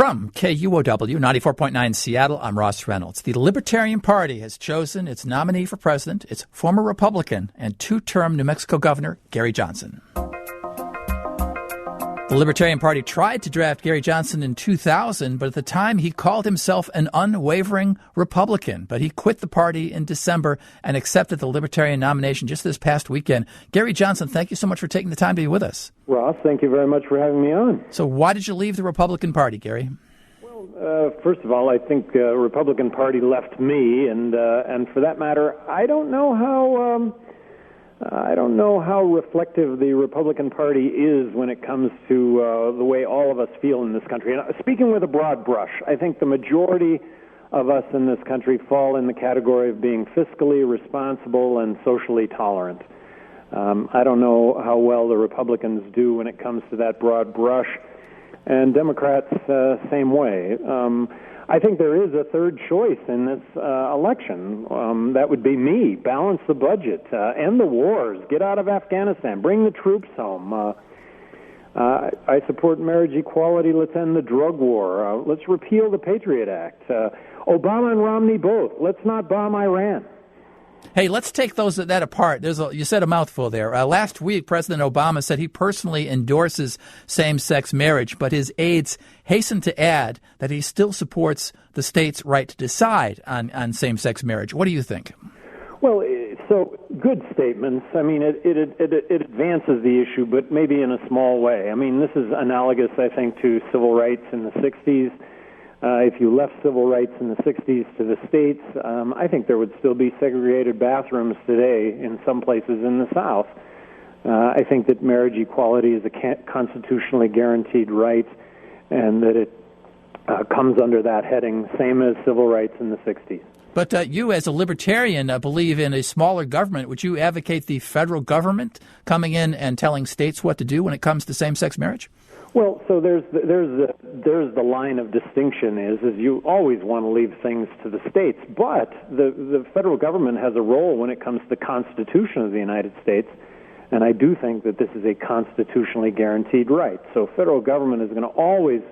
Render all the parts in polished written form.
From KUOW 94.9 Seattle, I'm Ross Reynolds. The Libertarian Party has chosen its nominee for president. It's former Republican and two-term New Mexico Governor Gary Johnson. The Libertarian Party tried to draft Gary Johnson in 2000, but at the time he called himself an unwavering Republican. But he quit the party in December and accepted the Libertarian nomination just this past weekend. Gary Johnson, thank you so much for taking the time to be with us. Ross, thank you very much for having me on. So why did you leave the Republican Party, Gary? Well, first of all, I think the Republican Party left me, and for that matter, I don't know how reflective the Republican Party is when it comes to the way all of us feel in this country. And speaking with a broad brush, I think the majority of us in this country fall in the category of being fiscally responsible and socially tolerant. I don't know how well the Republicans do when it comes to that broad brush, and Democrats, same way. I think there is a third choice in this election. That would be me. Balance the budget, end the wars, get out of Afghanistan, bring the troops home. I support marriage equality. Let's end the drug war. Let's repeal the Patriot Act. Obama and Romney both. Let's not bomb Iran. Hey, let's take that apart. You said a mouthful there. Last week, President Obama said he personally endorses same-sex marriage, but his aides hastened to add that he still supports the state's right to decide on same-sex marriage. What do you think? Well, so good statements. I mean, it advances the issue, but maybe in a small way. I mean, this is analogous, I think, to civil rights in the 60s. If you left civil rights in the 60s to the states, I think there would still be segregated bathrooms today in some places in the South. I think that marriage equality is a constitutionally guaranteed right, and that it comes under that heading, same as civil rights in the 60s. But you, as a libertarian, believe in a smaller government. Would you advocate the federal government coming in and telling states what to do when it comes to same-sex marriage? Well, so there's the line of distinction is you always want to leave things to the states, but the federal government has a role when it comes to the Constitution of the United States, and I do think that this is a constitutionally guaranteed right. So federal government is going to always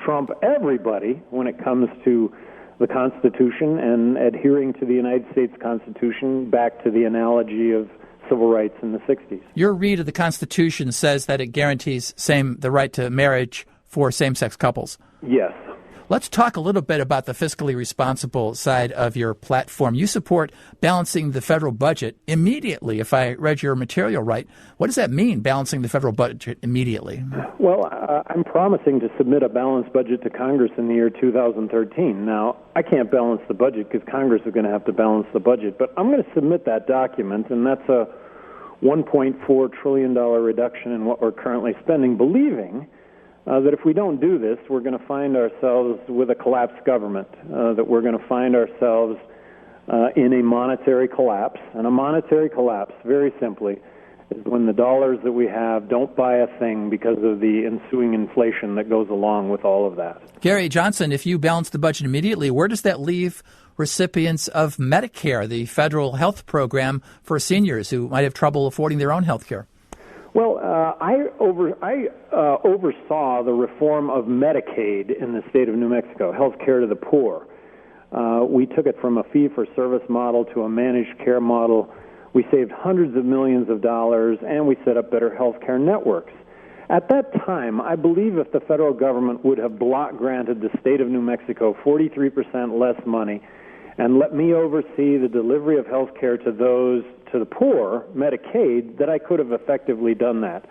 trump everybody when it comes to the Constitution and adhering to the United States Constitution, back to the analogy of civil rights in the 60s. Your read of the Constitution says that it guarantees the right to marriage for same-sex couples. Yes. Let's talk a little bit about the fiscally responsible side of your platform. You support balancing the federal budget immediately, if I read your material right. What does that mean, balancing the federal budget immediately? Well, I'm promising to submit a balanced budget to Congress in the year 2013. Now, I can't balance the budget because Congress is going to have to balance the budget, but I'm going to submit that document, and that's a $1.4 trillion reduction in what we're currently spending, believing that if we don't do this, we're going to find ourselves with a collapsed government, that we're going to find ourselves in a monetary collapse. And a monetary collapse, very simply, is when the dollars that we have don't buy a thing because of the ensuing inflation that goes along with all of that. Gary Johnson, if you balance the budget immediately, where does that leave recipients of Medicare, the federal health program for seniors who might have trouble affording their own health care? Well, I oversaw the reform of Medicaid in the state of New Mexico, health care to the poor. We took it from a fee-for-service model to a managed care model. We saved hundreds of millions of dollars, and we set up better health care networks. At that time, I believe if the federal government would have block granted the state of New Mexico 43% less money and let me oversee the delivery of health care to those to the poor, Medicaid, that I could have effectively done that.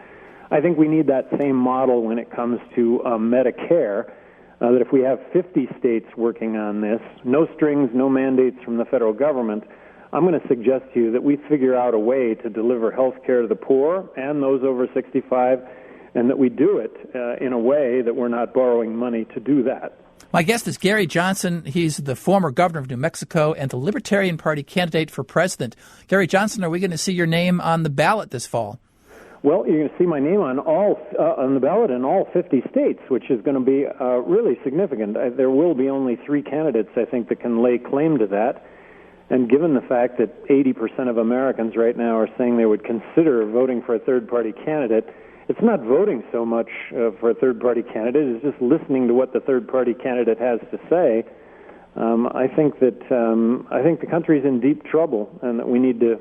I think we need that same model when it comes to Medicare, that if we have 50 states working on this, no strings, no mandates from the federal government, I'm going to suggest to you that we figure out a way to deliver health care to the poor and those over 65, and that we do it in a way that we're not borrowing money to do that. My guest is Gary Johnson. He's the former governor of New Mexico and the Libertarian Party candidate for president. Gary Johnson, are we going to see your name on the ballot this fall? Well, you're going to see my name on the ballot in all 50 states, which is going to be really significant. There will be only 3 candidates, I think, that can lay claim to that. And given the fact that 80% of Americans right now are saying they would consider voting for a third-party candidate, it's not voting so much for a third-party candidate. It's just listening to what the third-party candidate has to say. I think the country's in deep trouble, and that we need to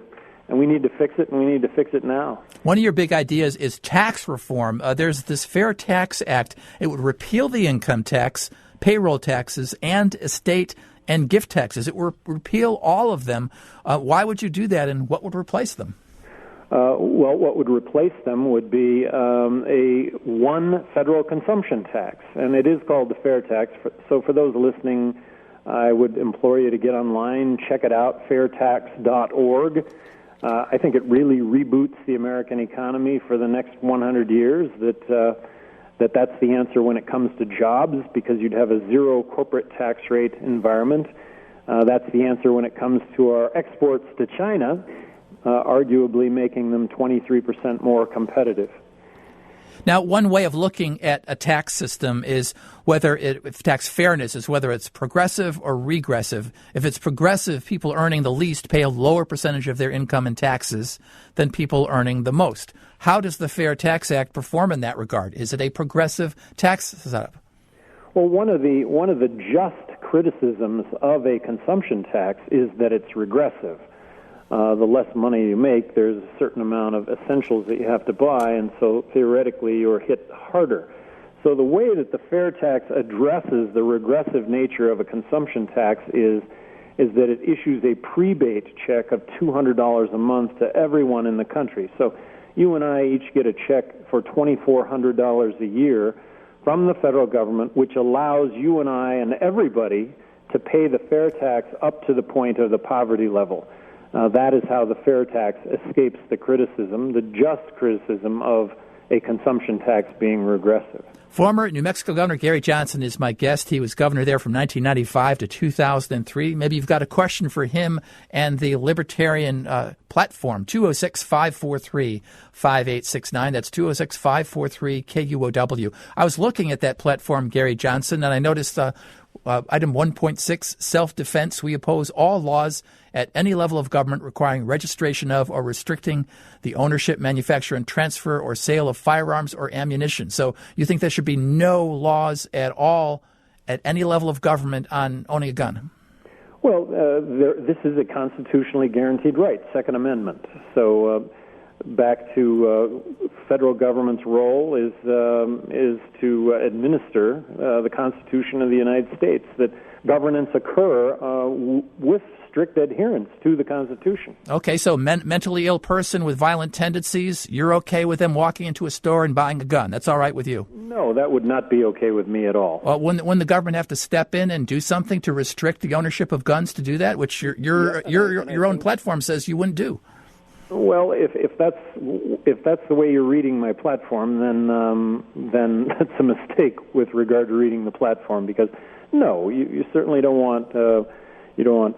fix it, and we need to fix it now. One of your big ideas is tax reform. There's this Fair Tax Act. It would repeal the income tax, payroll taxes, and estate and gift taxes. It would repeal all of them. Why would you do that, and what would replace them? Well, what would replace them would be one federal consumption tax, and it is called the fair tax. So for those listening, I would implore you to get online, check it out, fairtax.org. I think it really reboots the American economy for the next 100 years, that's the answer when it comes to jobs, because you'd have a zero corporate tax rate environment. That's the answer when it comes to our exports to China, arguably making them 23% more competitive. Now, one way of looking at a tax system is if tax fairness is whether it's progressive or regressive. If it's progressive, people earning the least pay a lower percentage of their income in taxes than people earning the most. How does the Fair Tax Act perform in that regard? Is it a progressive tax setup? Well, one of the just criticisms of a consumption tax is that it's regressive. The less money you make, there's a certain amount of essentials that you have to buy, and so theoretically you're hit harder. So the way that the fair tax addresses the regressive nature of a consumption tax is that it issues a prebate check of $200 a month to everyone in the country. So you and I each get a check for $2,400 a year from the federal government, which allows you and I and everybody to pay the fair tax up to the point of the poverty level. That is how the fair tax escapes the just criticism of a consumption tax being regressive. Former New Mexico Governor Gary Johnson is my guest. He was governor there from 1995 to 2003. Maybe you've got a question for him and the Libertarian platform, 206-543-5869. That's 206-543-KUOW. I was looking at that platform, Gary Johnson, and I noticed item 1.6, self-defense. We oppose all laws at any level of government requiring registration of or restricting the ownership, manufacture, and transfer or sale of firearms or ammunition. So you think there should be no laws at all at any level of government on owning a gun? Well, this is a constitutionally guaranteed right, Second Amendment. So back to federal government's role is to administer the Constitution of the United States, that governance occur with strict adherence to the Constitution. Okay, so mentally ill person with violent tendencies, you're okay with them walking into a store and buying a gun? That's all right with you? No, that would not be okay with me at all. When the government have to step in and do something to restrict the ownership of guns to do that, which your own platform says you wouldn't do. Well, if that's the way you're reading my platform, then that's a mistake with regard to reading the platform. Because no, you certainly don't want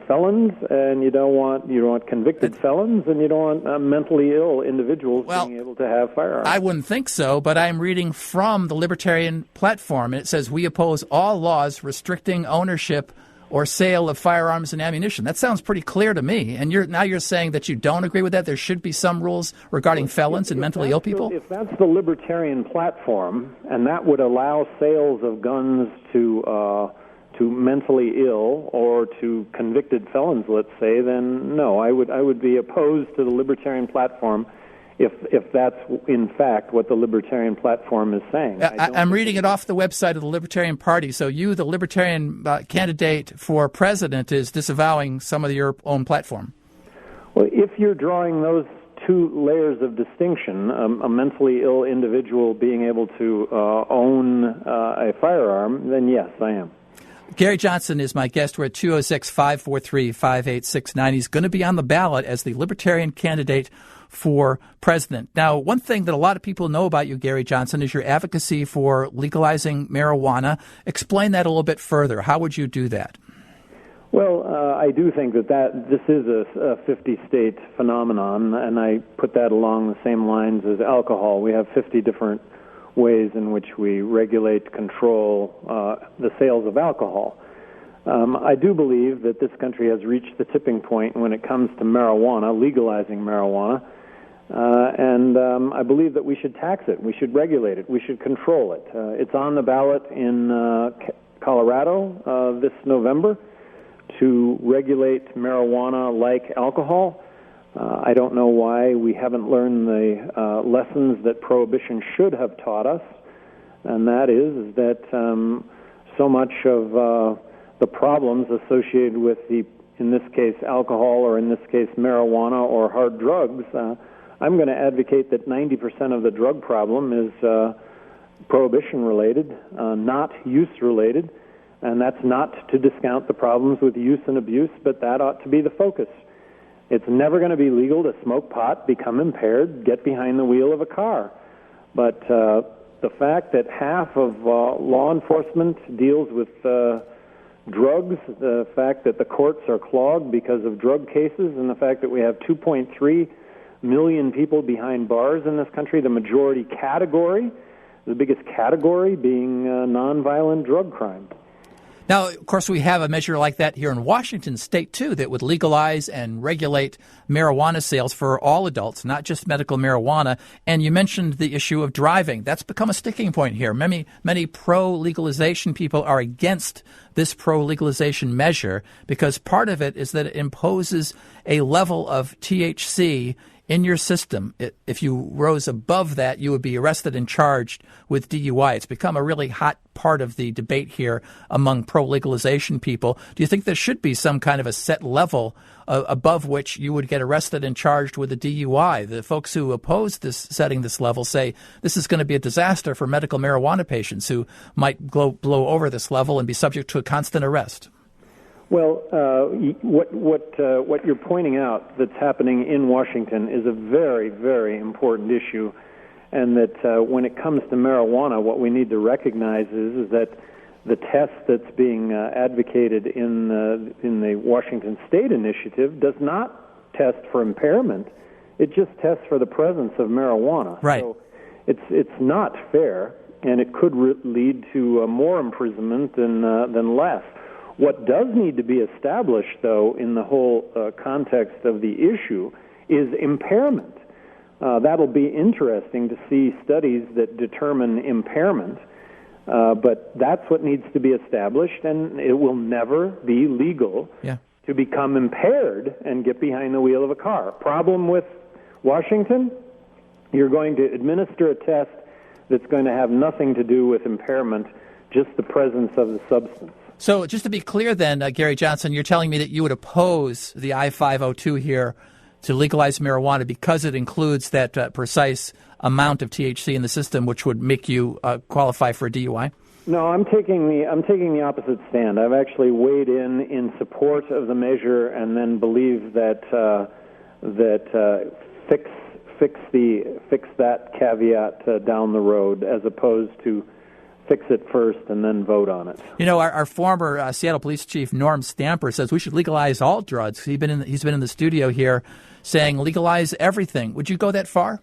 felons, and you don't want convicted felons, and you don't want mentally ill individuals being able to have firearms. I wouldn't think so, but I'm reading from the Libertarian platform, and it says we oppose all laws restricting ownership or sale of firearms and ammunition. That sounds pretty clear to me. And you're saying that you don't agree with that? There should be some rules regarding felons and mentally ill people? If that's the Libertarian platform, and that would allow sales of guns to mentally ill or to convicted felons, let's say, then no, I would be opposed to the Libertarian platform if that's in fact what the Libertarian platform is saying. I'm reading it off the website of the Libertarian Party. So you, the Libertarian candidate for president, is disavowing some of your own platform. Well, if you're drawing those two layers of distinction, a mentally ill individual being able to own a firearm, then yes, I am. Gary Johnson is my guest. We're at 206-543-5869. He's going to be on the ballot as the Libertarian candidate for president. Now, one thing that a lot of people know about you, Gary Johnson, is your advocacy for legalizing marijuana. Explain that a little bit further. How would you do that? Well, I do think that this is a 50-state phenomenon, and I put that along the same lines as alcohol. We have 50 different ways in which we regulate, control the sales of alcohol. I do believe that this country has reached the tipping point when it comes to marijuana, legalizing marijuana. And I believe that we should tax it, we should regulate it, we should control it. It's on the ballot in Colorado this November to regulate marijuana like alcohol. I don't know why we haven't learned the lessons that Prohibition should have taught us, and that is that so much of the problems associated with in this case, alcohol, or in this case, marijuana or hard drugs, I'm going to advocate that 90% of the drug problem is prohibition-related, not use-related, and that's not to discount the problems with use and abuse, but that ought to be the focus. It's never going to be legal to smoke pot, become impaired, get behind the wheel of a car. But the fact that half of law enforcement deals with drugs, the fact that the courts are clogged because of drug cases, and the fact that we have 2.3 million people behind bars in this country, the majority category, the biggest category being nonviolent drug crime. Now, of course, we have a measure like that here in Washington State, too, that would legalize and regulate marijuana sales for all adults, not just medical marijuana. And you mentioned the issue of driving. That's become a sticking point here. Many pro-legalization people are against this pro-legalization measure because part of it is that it imposes a level of THC in your system. If you rose above that, you would be arrested and charged with DUI. It's become a really hot part of the debate here among pro-legalization people. Do you think there should be some kind of a set level above which you would get arrested and charged with a DUI? The folks who oppose setting this level say this is going to be a disaster for medical marijuana patients who might blow over this level and be subject to a constant arrest. Well, what you're pointing out that's happening in Washington is a very, very important issue, and that when it comes to marijuana, what we need to recognize is that the test that's being advocated in the Washington State Initiative does not test for impairment; it just tests for the presence of marijuana. Right. So it's not fair, and it could lead to more imprisonment than less. What does need to be established, though, in the whole context of the issue is impairment. That'll be interesting to see studies that determine impairment, but that's what needs to be established, and it will never be legal to become impaired and get behind the wheel of a car. Problem with Washington, you're going to administer a test that's going to have nothing to do with impairment, just the presence of the substance. So just to be clear then, Gary Johnson, you're telling me that you would oppose the I-502 here to legalize marijuana because it includes that precise amount of THC in the system, which would make you qualify for a DUI? No, I'm taking the opposite stand. I've actually weighed in support of the measure and then believe that fix that caveat down the road as opposed to fix it first and then vote on it. You know, our former Seattle Police Chief Norm Stamper says we should legalize all drugs. He's been in the studio here saying legalize everything. Would you go that far?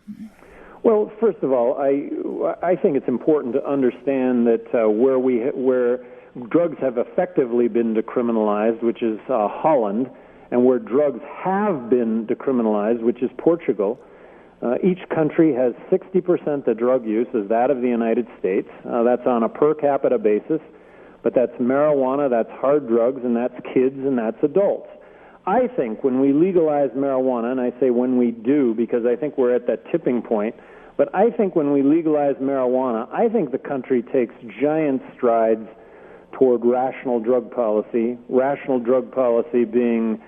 Well, first of all, I think it's important to understand that where drugs have effectively been decriminalized, which is Holland, and where drugs have been decriminalized, which is Portugal, each country has 60% of drug use is that of the United States. That's on a per capita basis, but that's marijuana, that's hard drugs, and that's kids, and that's adults. I think when we legalize marijuana, and I say when we do because I think we're at that tipping point, but I think when we legalize marijuana, I think the country takes giant strides toward rational drug policy being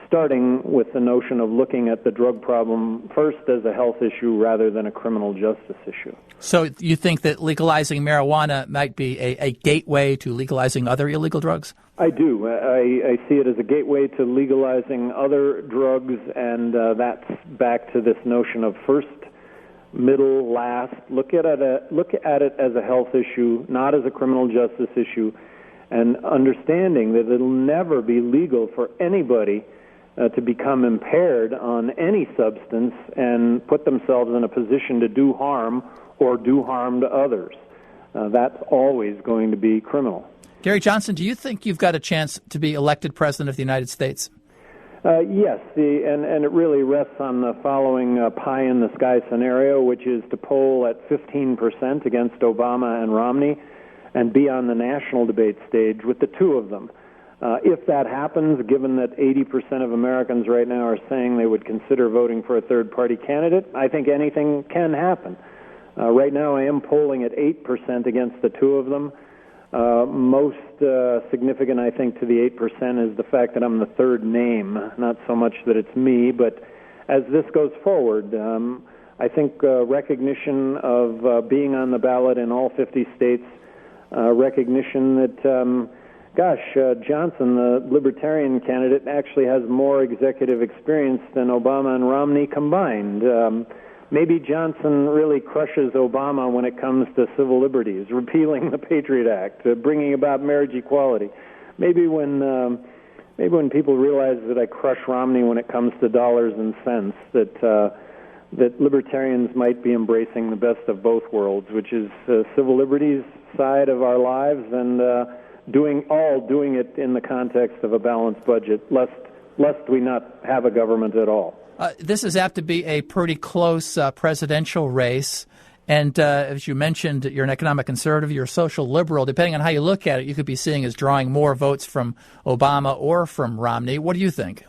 starting with the notion of looking at the drug problem first as a health issue rather than a criminal justice issue. So you think that legalizing marijuana might be a gateway to legalizing other illegal drugs? I do. I see it as a gateway to legalizing other drugs, and that's back to this notion of first, middle, last. Look at it as a health issue, not as a criminal justice issue, and understanding that it'll never be legal for anybody to become impaired on any substance and put themselves in a position to do harm or do harm to others. That's always going to be criminal. Gary Johnson, do you think you've got a chance to be elected President of the United States? Yes, and it really rests on the following pie-in-the-sky scenario, which is to poll at 15% against Obama and Romney and be on the national debate stage with the two of them. If that happens, given that 80% of Americans right now are saying they would consider voting for a third-party candidate, I think anything can happen. Right now I am polling at 8% against the two of them. Most significant, I think, to the 8% is the fact that I'm the third name, not so much that it's me, but as this goes forward, I think recognition of being on the ballot in all 50 states, recognition that, Johnson, the Libertarian candidate, actually has more executive experience than Obama and Romney combined. Maybe Johnson really crushes Obama when it comes to civil liberties, repealing the Patriot Act, bringing about marriage equality. Maybe when people realize that I crush Romney when it comes to dollars and cents, that libertarians might be embracing the best of both worlds, which is civil liberties side of our lives and doing it in the context of a balanced budget, lest we not have a government at all. This is apt to be a pretty close presidential race. And as you mentioned, you're an economic conservative, you're a social liberal. Depending on how you look at it, you could be seeing as drawing more votes from Obama or from Romney. What do you think?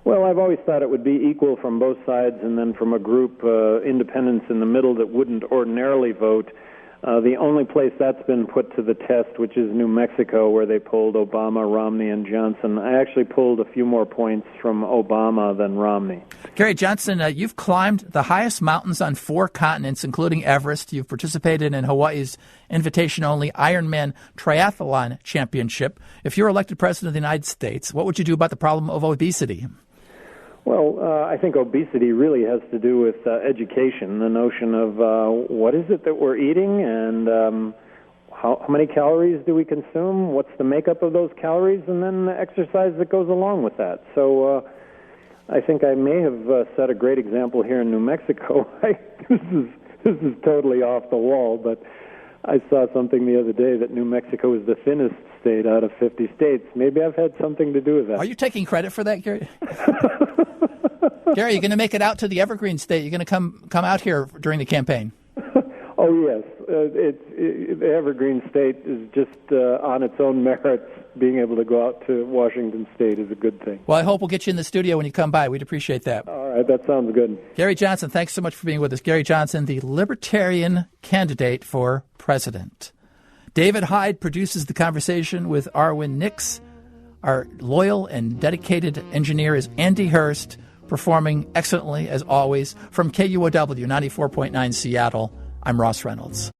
Well, I've always thought it would be equal from both sides, and then from a group, independents in the middle that wouldn't ordinarily vote. The only place that's been put to the test, which is New Mexico, where they polled Obama, Romney, and Johnson. I actually pulled a few more points from Obama than Romney. Gary Johnson, you've climbed the highest mountains on 4 continents, including Everest. You've participated in Hawaii's invitation-only Ironman Triathlon Championship. If you're elected president of the United States, what would you do about the problem of obesity? Well, I think obesity really has to do with education, the notion of what is it that we're eating and how many calories do we consume, what's the makeup of those calories, and then the exercise that goes along with that. So I think I may have set a great example here in New Mexico. This is totally off the wall, but I saw something the other day that New Mexico is the thinnest state out of 50 states. Maybe I've had something to do with that. Are you taking credit for that, Gary? Gary, you're going to make it out to the Evergreen State. You're going to come out here during the campaign. Oh, yes. The Evergreen State is just on its own merits. Being able to go out to Washington State is a good thing. Well, I hope we'll get you in the studio when you come by. We'd appreciate that. All right. That sounds good. Gary Johnson, thanks so much for being with us. Gary Johnson, the Libertarian candidate for president. David Hyde produces the conversation with Arwen Nix. Our loyal and dedicated engineer is Andy Hurst, performing excellently, as always. From KUOW 94.9 Seattle, I'm Ross Reynolds.